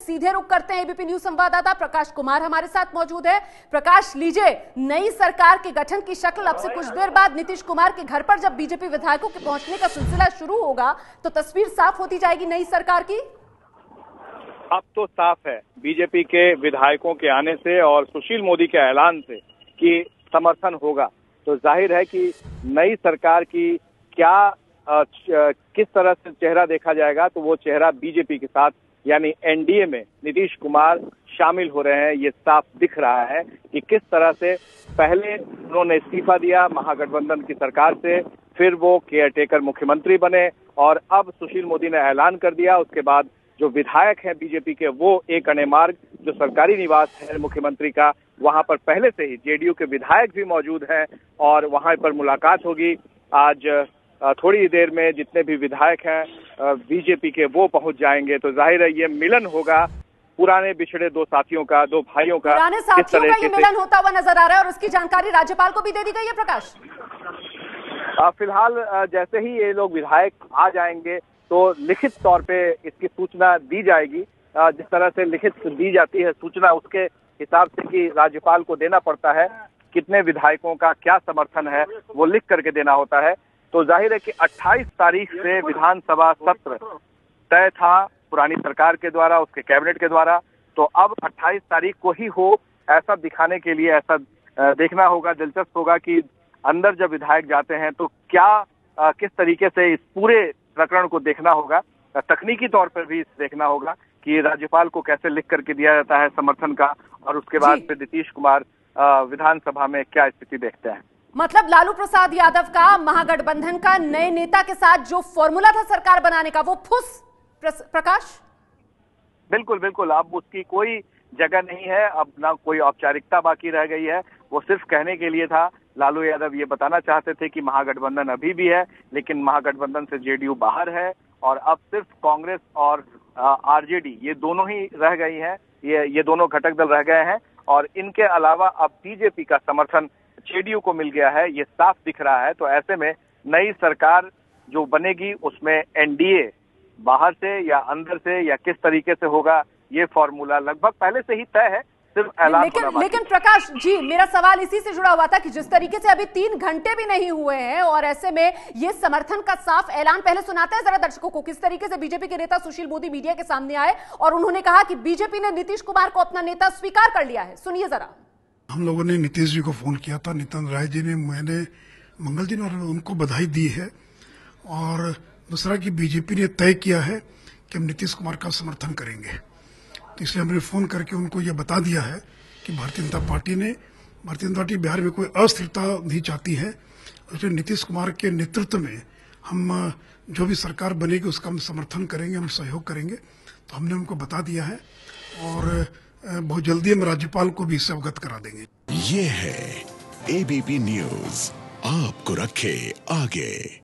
सीधे रुख करते हैं एबीपी न्यूज संवाददाता प्रकाश कुमार हमारे साथ मौजूद है। प्रकाश, लीजिए, नई सरकार के गठन की शक्ल अब से कुछ देर बाद नीतीश कुमार के घर पर जब बीजेपी विधायकों के पहुंचने का सिलसिला शुरू होगा तो तस्वीर साफ होती जाएगी नई सरकार की। अब तो साफ है बीजेपी के विधायकों के आने से और सुशील मोदी के ऐलान से कि समर्थन होगा, तो जाहिर है कि नई सरकार की क्या किस तरह से चेहरा देखा जाएगा, तो वो चेहरा बीजेपी के साथ यानी एनडीए में नीतीश कुमार शामिल हो रहे हैं। ये साफ दिख रहा है कि किस तरह से पहले उन्होंने इस्तीफा दिया महागठबंधन की सरकार से, फिर वो केयरटेकर मुख्यमंत्री बने और अब सुशील मोदी ने ऐलान कर दिया। उसके बाद जो विधायक हैं बीजेपी के, वो एक अणे मार्ग जो सरकारी निवास है मुख्यमंत्री का, वहां पर पहले से ही जेडीयू के विधायक भी मौजूद हैं और वहां पर मुलाकात होगी। आज थोड़ी देर में जितने भी विधायक हैं बीजेपी के, वो पहुंच जाएंगे। तो जाहिर है ये मिलन होगा पुराने बिछड़े दो साथियों का, दो भाइयों का। पुराने साथियों का ये मिलन होता हुआ नजर आ रहा है और उसकी जानकारी राज्यपाल को भी दे दी गई है। प्रकाश, फिलहाल जैसे ही ये लोग विधायक आ जाएंगे तो लिखित तौर पे इसकी सूचना दी जाएगी। जिस तरह से लिखित दी जाती है सूचना, उसके हिसाब से कि राज्यपाल को देना पड़ता है कितने विधायकों का क्या समर्थन है, वो लिख करके देना होता है। तो जाहिर है कि 28 तारीख से विधानसभा सत्र तय था पुरानी सरकार के द्वारा, उसके कैबिनेट के द्वारा। तो अब 28 तारीख को ही हो ऐसा दिखाने के लिए ऐसा देखना होगा, दिलचस्प होगा कि अंदर जब विधायक जाते हैं तो क्या किस तरीके से इस पूरे प्रकरण को देखना होगा। तकनीकी तौर पर भी देखना होगा कि राज्यपाल को कैसे लिख करके दिया जाता है समर्थन का, और उसके बाद फिर नीतीश कुमार विधानसभा में क्या स्थिति देखते हैं। मतलब लालू प्रसाद यादव का महागठबंधन का नए नेता के साथ जो फॉर्मूला था सरकार बनाने का, वो फुस। प्रकाश, बिल्कुल बिल्कुल, अब उसकी कोई जगह नहीं है, अब ना कोई औपचारिकता बाकी रह गई है। वो सिर्फ कहने के लिए था। लालू यादव ये बताना चाहते थे कि महागठबंधन अभी भी है, लेकिन महागठबंधन से जेडीयू बाहर है और अब सिर्फ कांग्रेस और आरजेडी ये दोनों ही रह गई हैं, ये दोनों घटक दल रह गए हैं और इनके अलावा अब बीजेपी का समर्थन जेडीयू को मिल गया है, ये साफ दिख रहा है। तो ऐसे में नई सरकार जो बनेगी उसमें एनडीए बाहर से या अंदर से या किस तरीके से होगा, ये फॉर्मूला लगभग पहले से ही तय है, सिर्फ ऐलान होना बाकी। लेकिन प्रकाश जी, मेरा सवाल इसी से जुड़ा हुआ था कि जिस तरीके से अभी 3 घंटे भी नहीं हुए हैं और ऐसे में ये समर्थन का साफ ऐलान पहले सुनाते हैं जरा दर्शकों को, किस तरीके से बीजेपी के नेता सुशील मोदी मीडिया के सामने आए और उन्होंने कहा कि बीजेपी ने नीतीश कुमार को अपना नेता स्वीकार कर लिया है। सुनिए जरा। हम लोगों ने नीतीश जी को फोन किया था, नितिन राय जी ने, मैंने मंगल जी ने, और उनको बधाई दी है। और दूसरा कि बीजेपी ने तय किया है कि हम नीतीश कुमार का समर्थन करेंगे, तो इसलिए हमने फोन करके उनको ये बता दिया है कि भारतीय जनता पार्टी बिहार में कोई अस्थिरता नहीं चाहती है। इसलिए नीतीश कुमार के नेतृत्व में हम जो भी सरकार बनेगी उसका हम समर्थन करेंगे, हम सहयोग करेंगे। तो हमने उनको बता दिया है और बहुत जल्दी हम राज्यपाल को भी इससे अवगत करा देंगे। ये है एबीपी न्यूज, आपको रखे आगे।